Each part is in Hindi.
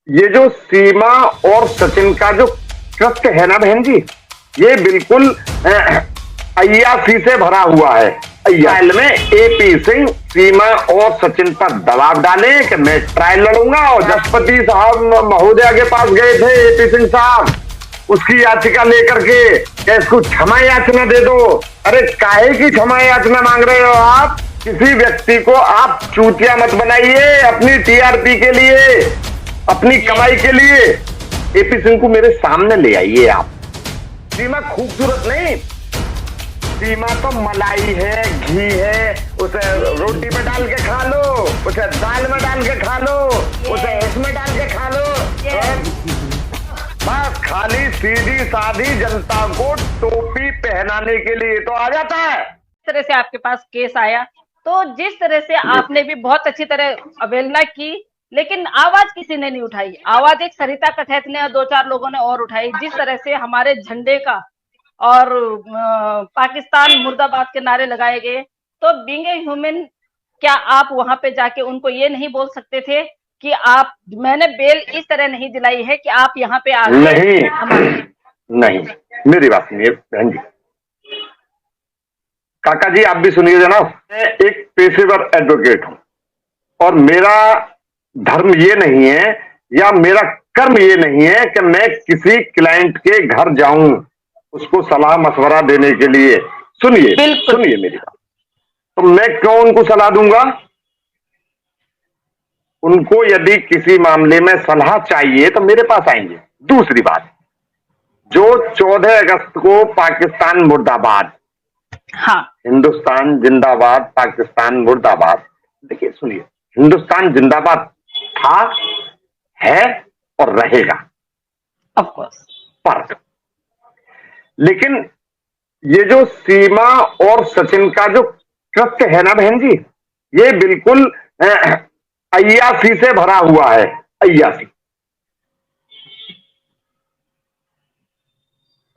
ये जो सीमा और सचिन का जो कृत्य है ना बहन जी, ये बिल्कुल अय्यासी से भरा हुआ है। ट्रायल में एपी सिंह सीमा और सचिन पर दबाव डाले कि मैं ट्रायल लड़ूंगा, और जसपति साहब महोदया के पास गए थे एपी सिंह साहब, उसकी याचिका लेकर के इसको क्षमा याचना दे दो। अरे काहे की क्षमा याचना मांग रहे हो आप? किसी व्यक्ति को आप चूतिया मत बनाइए अपनी टीआरपी के लिए, अपनी कमाई के लिए। एपी सिंह को मेरे सामने ले आइए आप। सीमा खूबसूरत नहीं, सीमा तो मलाई है, घी है, उसे रोटी में डाल के खा लो, उसे दाल में डाल के खा लो, उसे इसमें डाल के खा लो। बस खाली सीधी सादी जनता को टोपी पहनाने के लिए तो आ जाता है। इस तरह से आपके पास केस आया, तो जिस तरह से आपने भी बहुत अच्छी तरह अवहेलना की, लेकिन आवाज किसी ने नहीं उठाई। आवाज एक सरिता कठैत ने और 2-4 लोगों ने और उठाई। जिस तरह से हमारे झंडे का और पाकिस्तान मुर्दाबाद के नारे लगाए गए, तो बीइंग ए ह्यूमन, क्या आप वहां पे जाके उनको ये नहीं बोल सकते थे कि आप, मैंने बेल इस तरह नहीं दिलाई है कि आप यहाँ पे आके नहीं, मेरी बात सुनिए बहन जी, काका जी आप भी सुनिए जनाब। मैं एक पेशेवर एडवोकेट हूं और मेरा धर्म ये नहीं है या मेरा कर्म ये नहीं है कि मैं किसी क्लाइंट के घर जाऊं उसको सलाह मशवरा देने के लिए। सुनिए मेरी बात, तो मैं क्यों उनको सलाह दूंगा? उनको यदि किसी मामले में सलाह चाहिए तो मेरे पास आएंगे। दूसरी बात, जो 14 अगस्त को पाकिस्तान मुर्दाबाद, हाँ, हिंदुस्तान जिंदाबाद पाकिस्तान मुर्दाबाद, देखिए सुनिए, हिंदुस्तान जिंदाबाद था, है और रहेगा, ऑफ कोर्स। पर लेकिन ये जो सीमा और सचिन का जो कृत्य है ना बहन जी, ये बिल्कुल अय्यासी से भरा हुआ है। अय्यासी।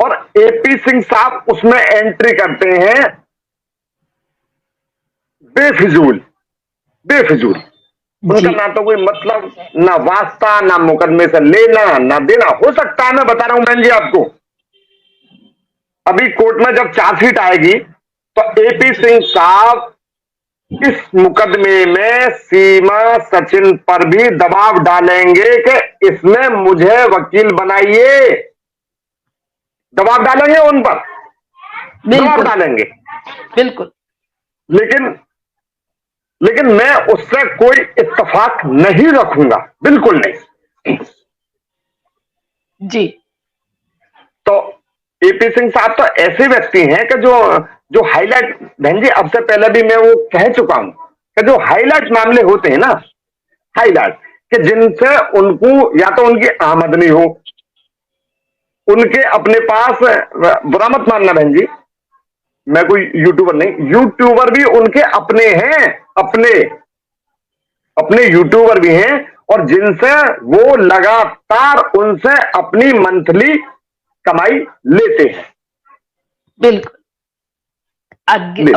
और एपी सिंह साहब उसमें एंट्री करते हैं बेफिजूल। उनका ना तो कोई मतलब, ना वास्ता, ना मुकदमे से लेना ना देना। हो सकता है, मैं बता रहा हूं बहन जी आपको, अभी कोर्ट में जब चार्जशीट आएगी तो एपी सिंह साहब इस मुकदमे में सीमा सचिन पर भी दबाव डालेंगे कि इसमें मुझे वकील बनाइए। दबाव डालेंगे उन पर, दबाव डालेंगे बिल्कुल। लेकिन मैं उससे कोई इत्तेफाक नहीं रखूंगा, बिल्कुल नहीं जी। तो एपी सिंह साहब तो ऐसे व्यक्ति हैं कि जो हाईलाइट, बहन जी अब से पहले भी मैं वो कह चुका हूं कि जो हाईलाइट मामले होते हैं ना, हाईलाइट, कि जिनसे उनको या तो उनकी आमदनी हो, उनके अपने पास, बुरा मत मानना बहन जी, मैं कोई यूट्यूबर नहीं, यूट्यूबर भी उनके अपने हैं, अपने यूट्यूबर भी हैं, और जिनसे वो लगातार उनसे अपनी मंथली कमाई लेते हैं। बिल्कुल,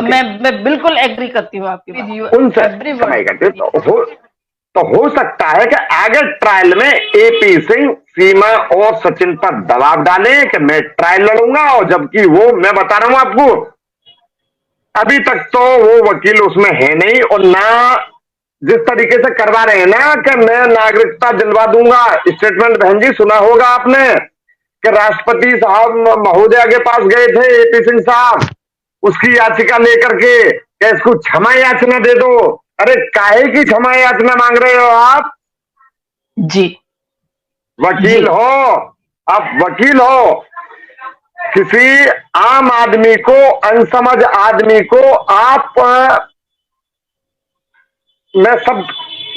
मैं बिल्कुल एग्री करती हूँ आपकी बात। उनसे कमाई करते तो हो सकता है कि आगे ट्रायल में एपी सिंह सीमा और सचिन पर दबाव डाले कि मैं ट्रायल लड़ूंगा, और जबकि वो, मैं बता रहा हूं आपको, अभी तक तो वो वकील उसमें है नहीं, और ना जिस तरीके से करवा रहे हैं ना कि मैं नागरिकता दिलवा दूंगा। स्टेटमेंट बहन जी सुना होगा आपने कि राष्ट्रपति साहब महोदया के पास गए थे एपी सिंह साहब, उसकी याचिका लेकर के इसको क्षमा याचना दे दो। अरे काहे की क्षमा याचना मांग रहे हो आप? जी, वकील हो आप, वकील हो, किसी आम आदमी को, अनसमझ आदमी को आप, मैं सब,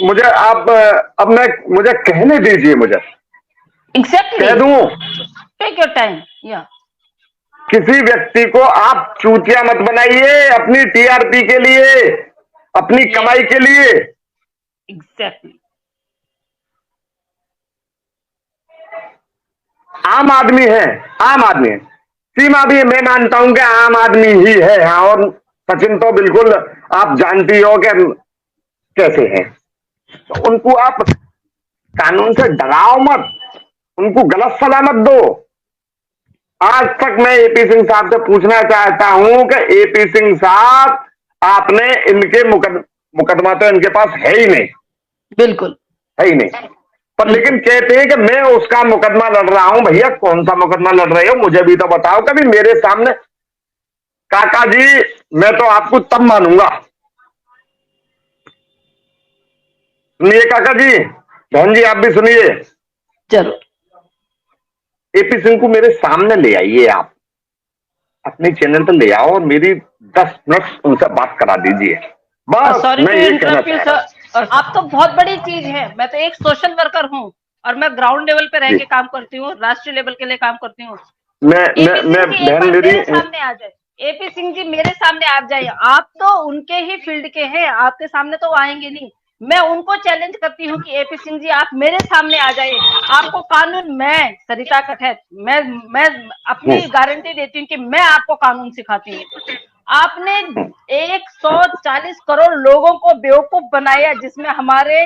मुझे आप अब मुझे कहने दीजिए, मुझे एग्जैक्टली कह दूं, टेक योर टाइम। या किसी व्यक्ति को आप चूतिया मत बनाइए अपनी टीआरपी के लिए, अपनी कमाई के लिए। एग्जैक्टली। आम आदमी है, आम आदमी है। सीमा भी मैं मानता हूं कि आम आदमी ही है, हाँ, और सचिन तो बिल्कुल आप जानती हो कि कैसे हैं, तो उनको आप कानून से डराओ मत, उनको गलत सलाह मत दो। आज तक मैं एपी सिंह साहब से पूछना चाहता हूं कि एपी सिंह साहब, आपने इनके मुकदमा तो इनके पास है ही नहीं, बिल्कुल है ही नहीं, पर लेकिन कहते हैं कि मैं उसका मुकदमा लड़ रहा हूं। भैया कौन सा मुकदमा लड़ रहे हो, मुझे भी तो बताओ कभी मेरे सामने। काका जी, मैं तो आपको तब मानूंगा, सुनिए काका जी, बहन जी आप भी सुनिए। जरूर। एपी सिंह को मेरे सामने ले आइए, आप अपने चैनल पर ले आओ और मेरी 10 मिनट उनसे बात करा दीजिए। बस सॉरी मैं टू ये कहना इंटरप्ट यू चाह रहा हूँ। सर, आप तो बहुत बड़ी चीज है। मैं तो एक सोशल वर्कर हूँ और मैं ग्राउंड लेवल पे रह जी, के काम करती हूँ, राष्ट्रीय लेवल के लिए काम करती हूँ। मैं एपी सिंह जी एक बहन बार मेरी, मेरे सामने आ जाए, एपी सिंह जी मेरे सामने आ जाइए। आप तो उनके ही फील्ड के हैं, आपके सामने तो वो आएंगे नहीं। मैं उनको चैलेंज करती हूँ कि एपी सिंह जी आप मेरे सामने आ जाइए। आपको कानून, मैं सरिता कठैत, मैं अपनी गारंटी देती हूँ कि मैं आपको कानून सिखाती हूँ। आपने 140 करोड़ लोगों को बेवकूफ बनाया, जिसमें हमारे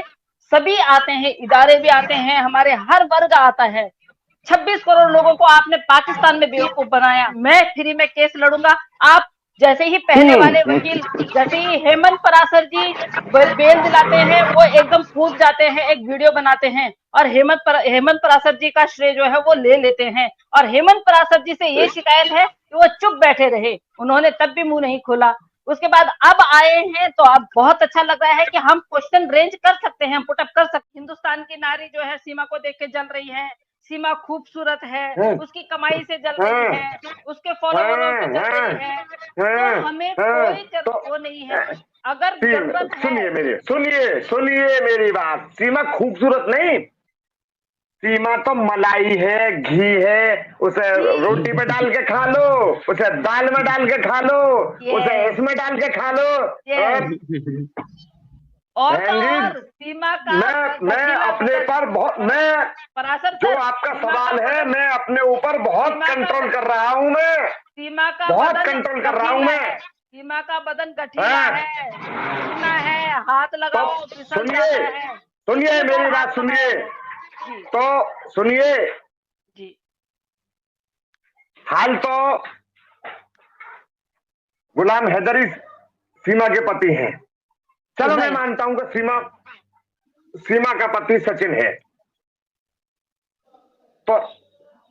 सभी आते हैं, इदारे भी आते हैं, हमारे हर वर्ग आता है। 26 करोड़ लोगों को आपने पाकिस्तान में बेवकूफ बनाया। मैं फ्री में केस लड़ूंगा। आप जैसे ही पहले वाले वकील, जैसे ही हेमंत परासर जी बेल दिलाते हैं, वो एकदम कूद जाते हैं, एक वीडियो बनाते हैं और हेमंत परासर जी का श्रेय जो है वो ले लेते हैं। और हेमंत परासर जी से ये शिकायत है कि वो चुप बैठे रहे, उन्होंने तब भी मुंह नहीं खोला। उसके बाद अब आए हैं तो अब बहुत अच्छा लग रहा है कि हम क्वेश्चन रेंज कर सकते हैं, पुटअप कर सकते हैं। हिंदुस्तान की नारी जो है सीमा को देख के जल रही है, सीमा खूबसूरत है, उसकी कमाई से जल रही है, उसके फॉलोवरों से जल रही है, तो हमें कोई तो वो नहीं है। अगर जरूरत है, सुनिए मेरी बात, सीमा खूबसूरत नहीं, सीमा तो मलाई है, घी है, उसे रोटी पे डाल के खा लो, उसे दाल में डाल के खा लो, उसे इसमें डाल के खा लो। और तो बहन जी, और सीमा का मैं अपने पर बहुत, मैं परासर जो सर, आपका सवाल है, मैं अपने ऊपर बहुत कंट्रोल कर रहा हूँ, मैं सीमा का बहुत बदन कंट्रोल कर रहा हूँ मैं। सीमा का बदन गठीला है, चिकना है, हाथ तो लगाओ फिसल सुनिए, जाता है। सुनिए कितनी बार मेरी हाथ बात लगाया सुनिए, है। जी तो सुनिए, जी हाल तो गुलाम हैदरी सीमा के पति हैं। चलो मैं राइट। मानता हूं कि सीमा का पति सचिन है, तो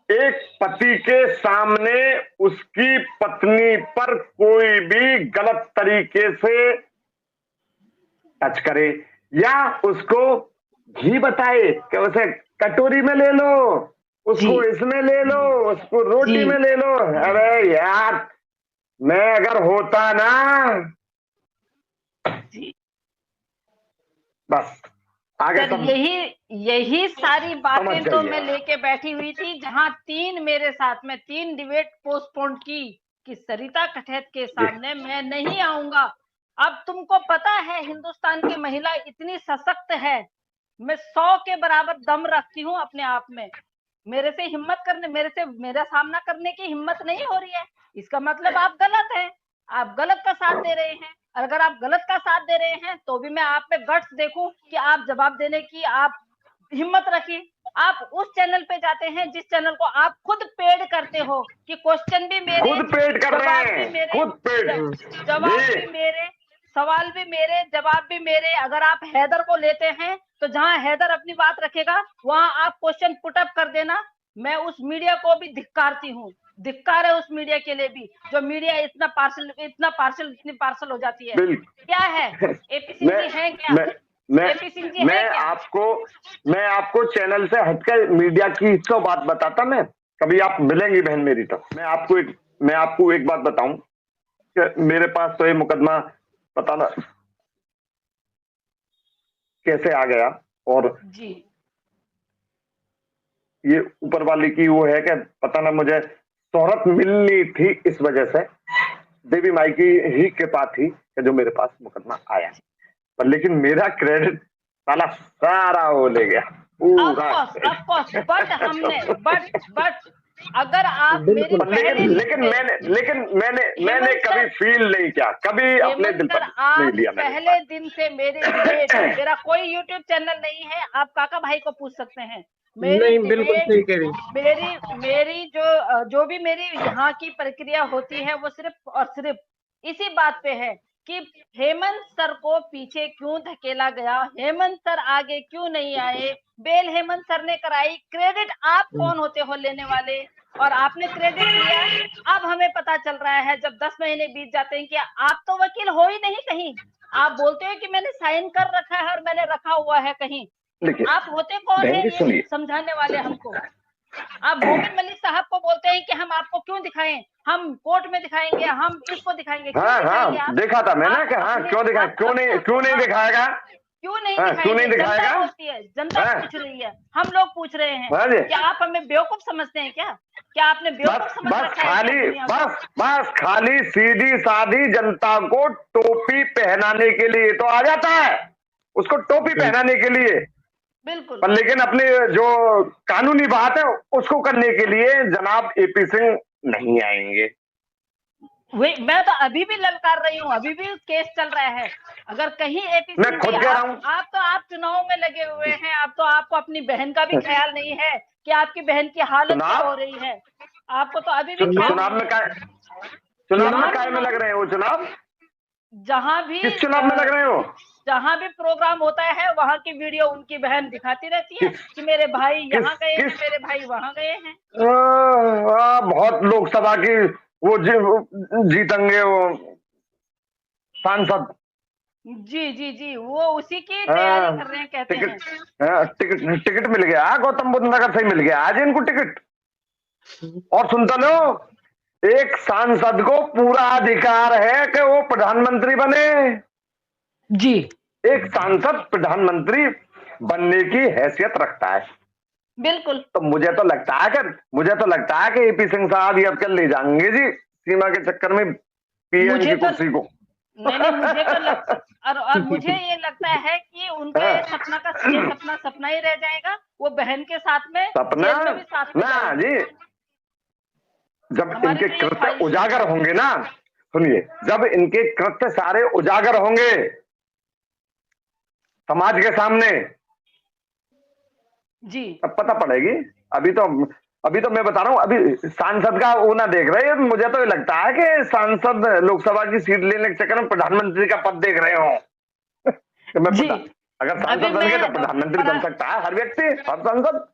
एक पति के सामने उसकी पत्नी पर कोई भी गलत तरीके से टच करे या उसको घी बताए कि उसे कटोरी में ले लो, उसको इसमें ले लो, उसको रोटी में ले लो, अरे यार मैं अगर होता ना, बस आगे सर, सब यही सारी समझ बातें तो जाइए। मैं लेके बैठी हुई थी, जहां मेरे साथ में 3 डिबेट पोस्टपोन की कि सरिता कठैत के जी सामने मैं नहीं आऊंगा। अब तुमको पता है हिंदुस्तान की महिला इतनी सशक्त है, मैं 100 के बराबर दम रखती हूँ अपने आप में। मेरे से मेरा सामना करने की हिम्मत नहीं हो रही है, इसका मतलब आप गलत हैं, आप गलत का साथ दे रहे हैं। अगर आप गलत का साथ दे रहे हैं तो भी मैं आप पे गट्स देखूं कि आप जवाब देने की आप हिम्मत रखिए। आप उस चैनल पे जाते हैं जिस चैनल को आप खुद पेड करते हो कि क्वेश्चन भी मेरे, खुद पेड कर रहे जवाब भी हैं, मेरे, खुद पेड जवाब जी। भी मेरे, सवाल भी मेरे, जवाब भी मेरे। अगर आप हैदर को लेते हैं तो जहां हैदर अपनी बात रखेगा वहां आप क्वेश्चन पुटअप कर देना। मैं उस मीडिया को भी धिक्कारती हूँ, धिक्कार है उस मीडिया के लिए भी, जो मीडिया इतनी पार्सल हो जाती है। क्या है, एपी सिंह जी है क्या? एपी सिंह जी है क्या? मैं आपको चैनल से हटकर मीडिया की तो बात बताता, मैं कभी आप मिलेंगी बहन मेरी, तो मैं आपको एक बात बताऊं कि मेरे पास तो ये मुकदमा पता ना कैसे आ गया, और जी ये ऊपर वाले की वो है कि पता ना मुझे शोहरत मिलनी थी, इस वजह से देवी माई की ही कृपा थी कि जो मेरे पास मुकदमा आया, पर लेकिन मेरा क्रेडिट साला सारा वो ले गया पूरा। ऑफ कोर्स, बट अगर आप मेरी बिल्कुल। पहले मैंने हेमंत कभी सर, फील नहीं किया, कभी अपने हेमंत दिल सर, पर नहीं आप लिया मैंने। पहले दिन से मेरी डिबेट, मेरा कोई यूट्यूब चैनल नहीं है, आप काका भाई को पूछ सकते हैं। मेरी नहीं, बिल्कुल डिबेट, सही कह रही। मेरी मेरी जो भी मेरी यहाँ की प्रक्रिया होती है वो सिर्फ और सिर्फ इसी बात पे है कि हेमंत सर को पीछे क्यों धकेला गया, हेमंत सर आगे क्यों नहीं आए, बेल हेमंत सर ने कराई, क्रेडिट आप कौन होते हो लेने वाले, और आपने क्रेडिट लिया। अब हमें पता चल रहा है जब 10 महीने बीत जाते हैं कि आप तो वकील हो ही नहीं कहीं। आप बोलते हो कि मैंने साइन कर रखा है और मैंने रखा हुआ है कहीं। देखिए आप होते कौन बहन है जी, ये सुनिए, समझाने वाले हमको। आप मोमिन मलिक साहब को बोलते हैं कि हम आपको क्यों दिखाएं, हम कोर्ट में दिखाएंगे, हम इसको दिखाएंगे, क्यों हाँ दिखाएंगे हाँ आप? देखा था मैंने कि हाँ अपने क्यों दिखा, आप क्यों नहीं दिखाएगा, क्यों नहीं हाँ क्यों नहीं दिखाएंगे? जनता दिखाएगा, बोलती है, जनता हाँ पूछ रही है, हम लोग पूछ रहे हैं। हाँ जी। क्या आप हमें बेवकूफ समझते हैं क्या? क्या आपने बेवकूफ बस समझ बस रखा है क्या खाली दुनिया को? बस खाली सीधी सादी जनता को टोपी पहनाने के लिए तो आ जाता है, उसको टोपी पहनाने के लिए, बिल्कुल। पर लेकिन अपनी जो कानूनी बात है उसको करने के लिए जनाब एपी सिंह नहीं आएंगे। वही मैं तो अभी भी ललकार रही हूँ, अभी भी केस चल रहा है। अगर कहीं एपी मैं सिंह खुद जी, कह रहा हूँ, आप चुनाव में लगे हुए हैं, अब तो आपको अपनी बहन का भी ख्याल नहीं है कि आपकी बहन की हालत क्या हो रही है। आपको तो अभी भी ख्याल चुनाव नहीं में है। चुनाव में काय में लग रहे हैं वो चुनाव, जहां भी किस चुनाव में लग रहे हो? जहां भी प्रोग्राम होता है वहां की वीडियो उनकी बहन दिखाती रहती है कि मेरे भाई यहाँ गए हैं, मेरे भाई वहां गए हैं। बहुत लोकसभा की वो जीतेंगे वो सांसद। जी जी जी, वो उसी की तैयारी कर रहे हैं कहते हैं। टिकट मिल गया, गौतम बुद्ध नगर से ही मिल गया आज इनको टिकट। और सुनता लो, एक सांसद को पूरा अधिकार है कि वो प्रधानमंत्री बने। जी, एक सांसद प्रधानमंत्री बनने की हैसियत रखता है। बिल्कुल। तो मुझे तो लगता है कि एपी सिंह साहब ये अब कल ले जाएंगे जी सीमा के चक्कर में पीएम की कुर्सी को। नहीं, मुझे तो और मुझे ये लगता है कि उनका ये सपना सपना ही रह जाएगा। वो बहन के साथ में सपना जेल में भी साथ में ना जाएंगे। जी, जब हमारी इनके तो ये कृत्य ख्वाहिश है। उजागर होंगे ना, सुनिए, जब इनके कृत्य सारे उजागर होंगे समाज के सामने, जी, तब पता पड़ेगी। अभी तो मैं बता रहा हूं, अभी सांसद का वो ना देख रहे हैं। मुझे तो ये लगता है कि सांसद लोकसभा की सीट लेने के चक्कर में प्रधानमंत्री का पद देख रहे हो। मैं जी। अगर सांसद बन गए तो प्रधानमंत्री बन सकता है हर व्यक्ति, हर सांसद।